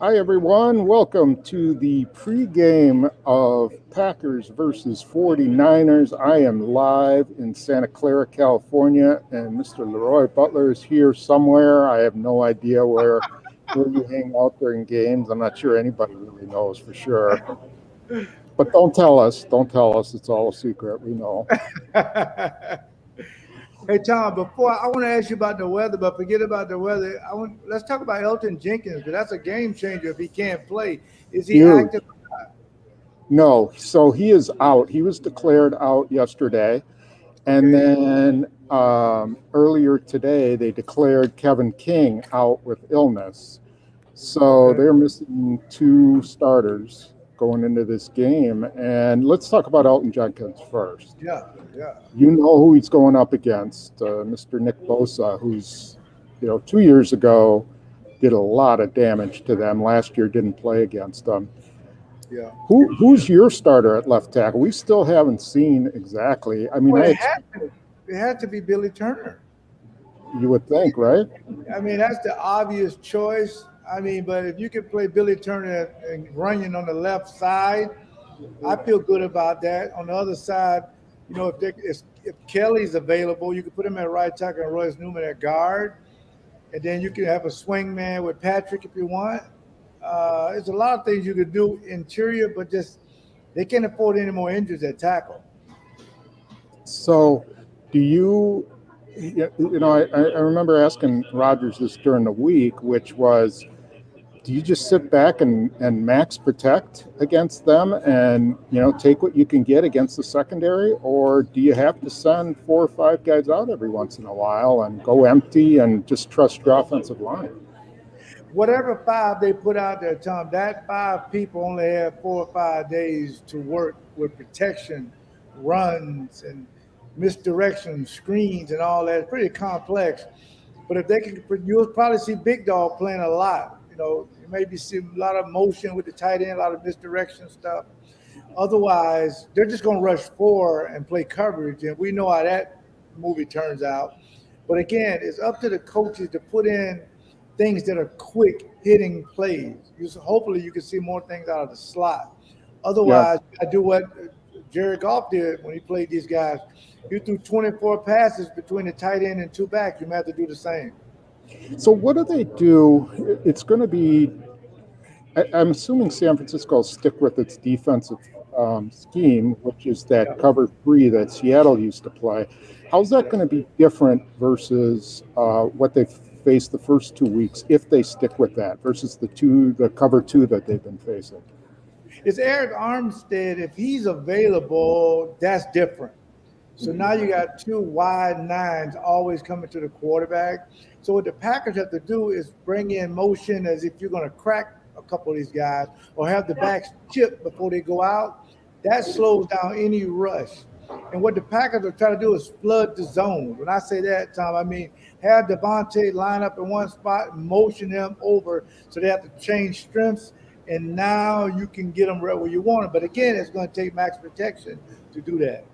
Hi, everyone. Welcome to the pregame of Packers versus 49ers. I am live in Santa Clara, California, and Mr. LeRoy Butler is here somewhere. I have no idea where you hang out during games. I'm not sure anybody really knows for sure. But don't tell us. Don't tell us. It's all a secret. We know. Hey Tom, before I want to ask you about the weather, but forget about the weather. Let's talk about Elton Jenkins because that's a game changer if he can't play. Is he Huge. active? No. So he is out. He was declared out yesterday. And Okay. then earlier today, they declared Kevin King out with illness. So Okay. they're missing two starters going into this game. And let's talk about Elton Jenkins first. Yeah. Yeah. You know who he's going up against, Mr. Nick Bosa, who's, 2 years ago did a lot of damage to them. Last year didn't play against them. Yeah. Who's your starter at left tackle? We still haven't seen exactly. I mean, Well, it had to be Billy Turner. you would think, right? I mean, that's the obvious choice. I mean, but if you could play Billy Turner and Runyon on the left side, I feel good about that. On the other side, if Kelly's available, you could put him at right tackle and Royce Newman at guard. And then you can have a swing man with Patrick if you want. There's a lot of things you could do interior, but just they can't afford any more injuries at tackle. So, do you, I remember asking Rogers this during the week, which was, do you just sit back and max protect against them and, take what you can get against the secondary? Or do you have to send 4 or 5 guys out every once in a while and go empty and just trust your offensive line? Whatever five they put out there, Tom, that five people only have 4 or 5 days to work with protection, runs, and misdirection, screens, and all that. It's pretty complex. But if they can, you'll probably see Big Dog playing a lot. You maybe see a lot of motion with the tight end, a lot of misdirection stuff. Otherwise, they're just going to rush four and play coverage, and we know how that movie turns out. But again, it's up to the coaches to put in things that are quick hitting plays. Hopefully, you can see more things out of the slot. Yeah. Otherwise, I do what Jared Goff did when he played these guys. You threw 24 passes between the tight end and two back. You might have to do the same. So what do they do? It's going to be, I'm assuming San Francisco will stick with its defensive scheme, which is that cover three that Seattle used to play. How's that going to be different versus what they faced the first 2 weeks if they stick with that versus the cover two that they've been facing? It's Eric Armstead. If he's available, that's different. So now you got two wide nines always coming to the quarterback. So what the Packers have to do is bring in motion as if you're going to crack a couple of these guys or have the backs chip before they go out. That slows down any rush. And what the Packers are trying to do is flood the zone. When I say that, Tom, I mean have Devontae line up in one spot and motion them over so they have to change strengths. And now you can get them right where you want them. But again, it's going to take max protection to do that.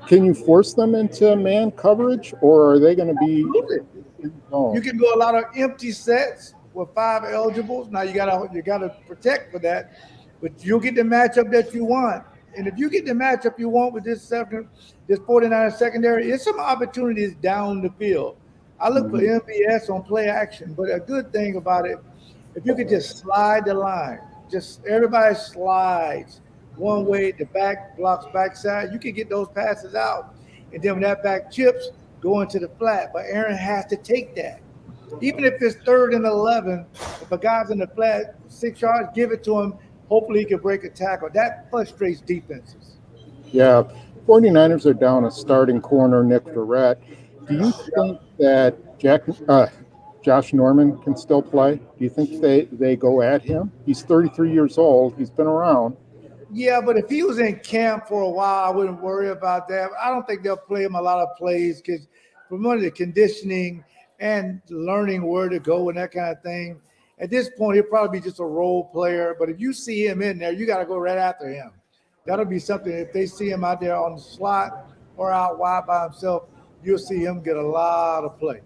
Can you force them into man coverage, or are they going to be? You can go a lot of empty sets with 5 eligibles. Now you gotta protect for that, but you'll get the matchup that you want. And if you get the matchup you want with this 49 secondary, it's some opportunities down the field. I look for MVS on play action, but a good thing about it, if you could just slide the line, just everybody slides one way, the back blocks backside, you can get those passes out. And then when that back chips, go into the flat. But Aaron has to take that. Even if it's 3rd and 11, if a guy's in the flat 6 yards, give it to him. Hopefully he can break a tackle. That frustrates defenses. Yeah, 49ers are down a starting corner, Nick Verrett. Do you think that Josh Norman can still play? Do you think they go at him? He's 33 years old. He's been around. Yeah, but if he was in camp for a while, I wouldn't worry about that. I don't think they'll play him a lot of plays because for one of the conditioning and learning where to go and that kind of thing. At this point, he'll probably be just a role player. But if you see him in there, you got to go right after him. That'll be something. If they see him out there on the slot or out wide by himself, you'll see him get a lot of play.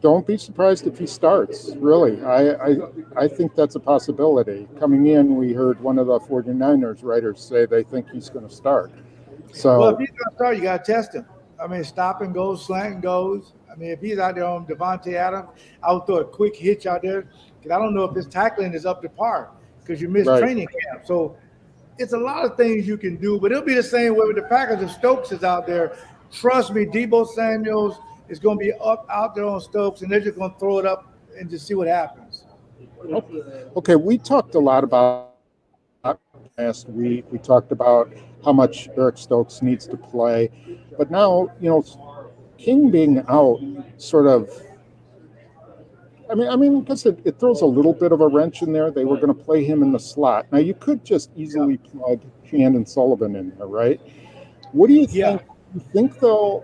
don't be surprised if he starts. Really, I think that's a possibility. Coming in, we heard one of the 49ers writers say they think he's going to start. Well, if So he's going to start, you got to test him. I mean, stop and goes, slant and goes. I mean, if he's out there on Devontae Adams, I would throw a quick hitch out there because I don't know if his tackling is up to par because you missed right, training camp. So it's a lot of things you can do, but it'll be the same way with the Packers. If Stokes is out there, trust me, Debo Samuels is going to be up out there on Stokes, and they're just going to throw it up and just see what happens. okay. We talked a lot about last week. We talked about how much Eric Stokes needs to play, but now King being out sort of. I guess it throws a little bit of a wrench in there. They were going to play him in the slot. Now you could just easily plug Shannon Sullivan in there, right? What do you think? You think they'll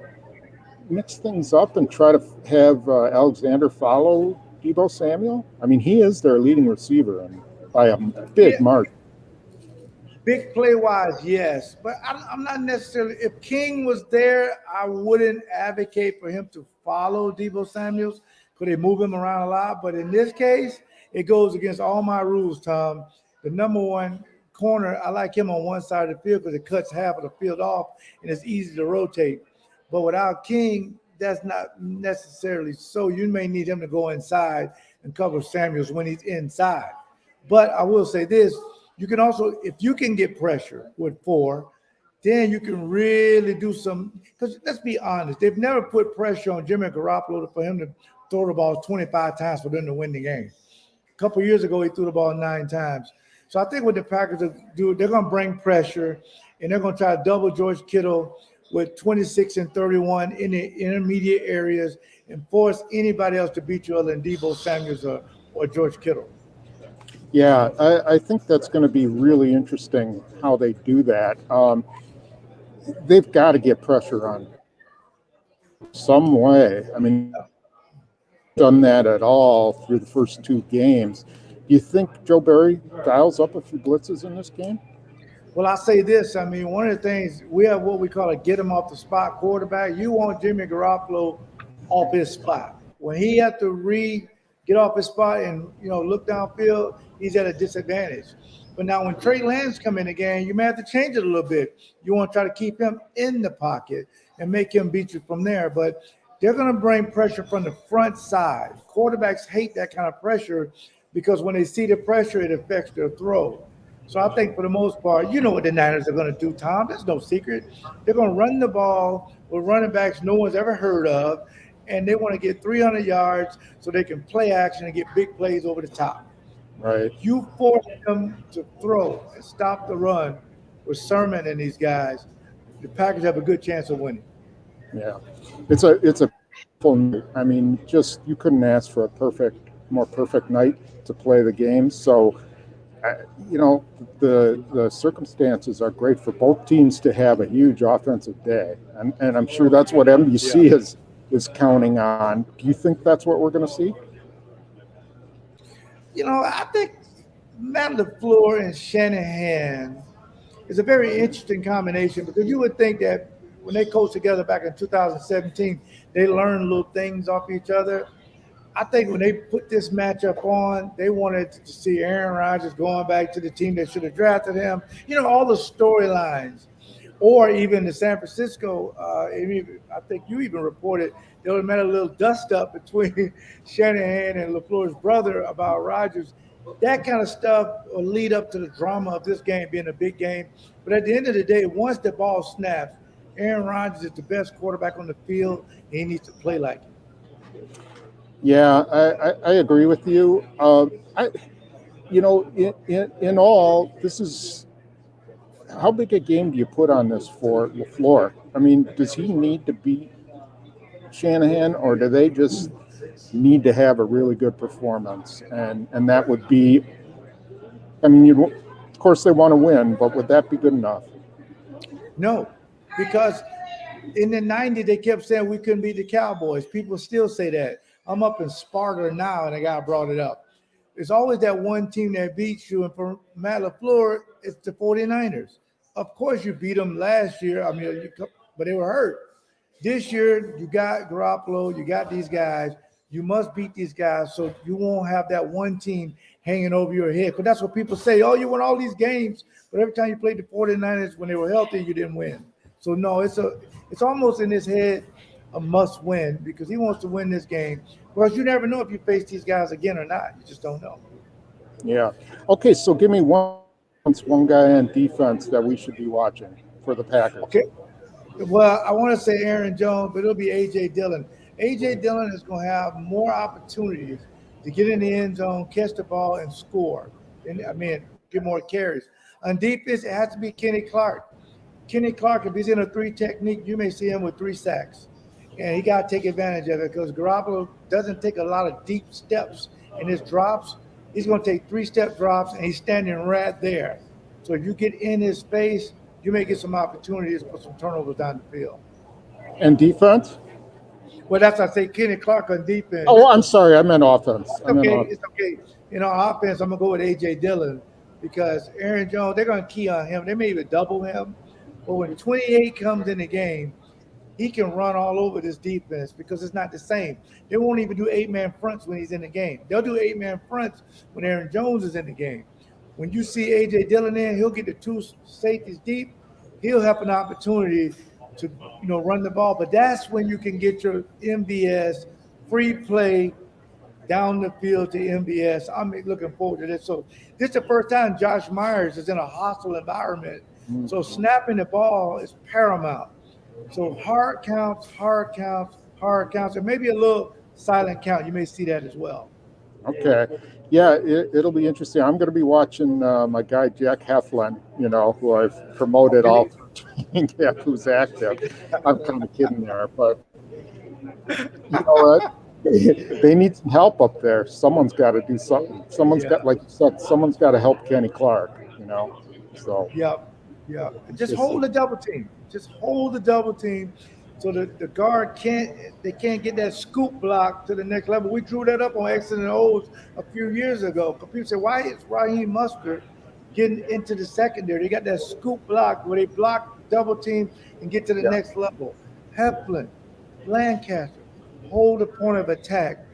mix things up and try to have Alexander follow Debo Samuel? I mean, he is their leading receiver and by a big margin. Big play wise, yes, but I'm not necessarily. If King was there, I wouldn't advocate for him to follow Debo Samuels because they move him around a lot. But in this case, it goes against all my rules, Tom. The number one corner, I like him on one side of the field because it cuts half of the field off and it's easy to rotate. But without King, that's not necessarily so. You may need him to go inside and cover Samuels when he's inside. But I will say this. You can also, if you can get pressure with 4, then you can really do some, because let's be honest, they've never put pressure on Jimmy Garoppolo for him to throw the ball 25 times for them to win the game. A couple of years ago, he threw the ball 9 times. So I think what the Packers do, they're going to bring pressure, and they're going to try to double George Kittle with 26 and 31 in the intermediate areas and force anybody else to beat you other than Debo Samuels or George Kittle. Yeah, I think that's going to be really interesting how they do that. They've got to get pressure on some way. I mean, done that at all through the first 2 games. Do you think Joe Barry dials up a few blitzes in this game? Well, I'll say this. I mean, one of the things, we have what we call a get him off the spot quarterback. You want Jimmy Garoppolo off his spot. When he has to get off his spot and, look downfield, he's at a disadvantage. But now when Trey Lance come in again, you may have to change it a little bit. You want to try to keep him in the pocket and make him beat you from there. But they're going to bring pressure from the front side. Quarterbacks hate that kind of pressure because when they see the pressure, it affects their throw. So I think for the most part, you know what the Niners are going to do, Tom. There's no secret. They're going to run the ball with running backs no one's ever heard of, and they want to get 300 yards so they can play action and get big plays over the top. Right. You force them to throw and stop the run with Sermon and these guys, the Packers have a good chance of winning. Yeah. It's a I mean, just you couldn't ask for a more perfect night to play the game. So the circumstances are great for both teams to have a huge offensive day, and I'm sure that's what NBC is counting on. Do you think that's what we're going to see? I think Matt LaFleur and Shanahan is a very interesting combination because you would think that when they coached together back in 2017, they learned little things off each other. I think when they put this matchup on, they wanted to see Aaron Rodgers going back to the team that should have drafted him. All the storylines. Or even the San Francisco, I think you even reported there was a little dust-up between Shanahan and LaFleur's brother about Rodgers. That kind of stuff will lead up to the drama of this game being a big game. But at the end of the day, once the ball snaps, Aaron Rodgers is the best quarterback on the field, and he needs to play like it. Yeah, I agree with you. In all, this is how big a game do you put on this for LaFleur? I mean, does he need to beat Shanahan, or do they just need to have a really good performance? And that would be, I mean, of course they want to win, but would that be good enough? No, because in the 90s, they kept saying we couldn't beat the Cowboys. People still say that. I'm up in Sparta now, and a guy brought it up. It's always that one team that beats you, and for Matt LaFleur, it's the 49ers. Of course, you beat them last year. I mean, but they were hurt. This year, you got Garoppolo, you got these guys. You must beat these guys so you won't have that one team hanging over your head. Because that's what people say. Oh, you won all these games, but every time you played the 49ers when they were healthy, you didn't win. So no, it's almost in his head a must win because he wants to win this game. Because you never know if you face these guys again or not. You just don't know. Yeah. Okay, so give me one guy on defense that we should be watching for the Packers. Okay. Well, I want to say Aaron Jones, but it'll be A.J. Dillon. A.J. Dillon is going to have more opportunities to get in the end zone, catch the ball, and score. Get more carries. On defense, it has to be Kenny Clark. Kenny Clark, if he's in a 3 technique, you may see him with 3 sacks. And he got to take advantage of it because Garoppolo doesn't take a lot of deep steps in his drops. He's going to take 3-step drops, and he's standing right there. So if you get in his space, you may get some opportunities for some turnovers down the field. And defense? Well, that's why I say Kenny Clark on defense. Oh, I'm sorry. I meant offense. It's okay. Offense, I'm going to go with A.J. Dillon because Aaron Jones, they're going to key on him. They may even double him. But when 28 comes in the game, he can run all over this defense because it's not the same. They won't even do 8-man fronts when he's in the game. They'll do 8-man fronts when Aaron Jones is in the game. When you see A.J. Dillon in, he'll get the 2 safeties deep. He'll have an opportunity to, run the ball. But that's when you can get your MVS free play down the field to MVS. I'm looking forward to this. So this is the first time Josh Myers is in a hostile environment. So snapping the ball is paramount. So hard counts, and maybe a little silent count. You may see that as well. Okay. Yeah, it'll be interesting. I'm going to be watching my guy, Jack Heflin, who I've promoted all training camp, who's active. I'm kind of kidding there, but you know what? They need some help up there. Someone's got to do something. Someone's got, like you said, someone's got to help Kenny Clark, So. Yeah. Just hold the double team. So the guard can't get that scoop block to the next level. We drew that up on X's and O's a few years ago. People say, why is Raheem Mostert getting into the secondary? They got that scoop block where they block double team and get to the next level. Heflin, Lancaster, hold the point of attack.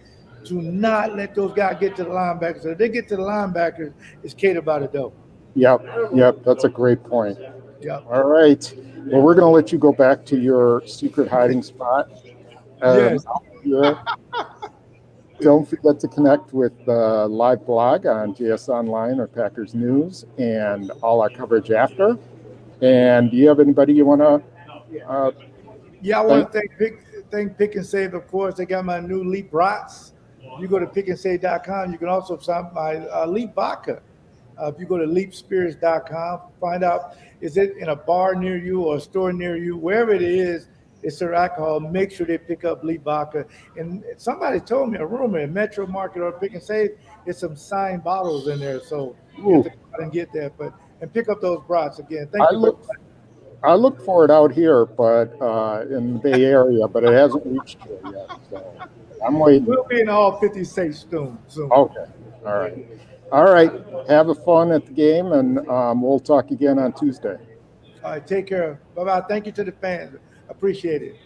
Do not let those guys get to the linebackers. So if they get to the linebackers, it's catered by the dough. Yep. That's a great point. Yep. All right. Well, we're going to let you go back to your secret hiding spot. Yes. Don't forget to connect with the live blog on JS Online or Packers News and all our coverage after. And do you have anybody you want to? I want to thank Pick and Save, of course. They got my new Leap Brats. You go to pickandsave.com. You can also find my Leap Vodka. If you go to leapspirits.com, find out, is it in a bar near you or a store near you, wherever it is, it's their alcohol. Make sure they pick up Leap Vodka. And somebody told me, a rumor in Metro Market or Pick and Save, there's some signed bottles in there. So you have to go out and get that. And pick up those brats again. Thank you. I look for it out here, but in the Bay Area, but it hasn't reached here yet. So I'm waiting. We'll be in all 50 states soon. Okay. All right. Have a fun at the game, and we'll talk again on Tuesday. All right. Take care. Bye-bye. Thank you to the fans. Appreciate it.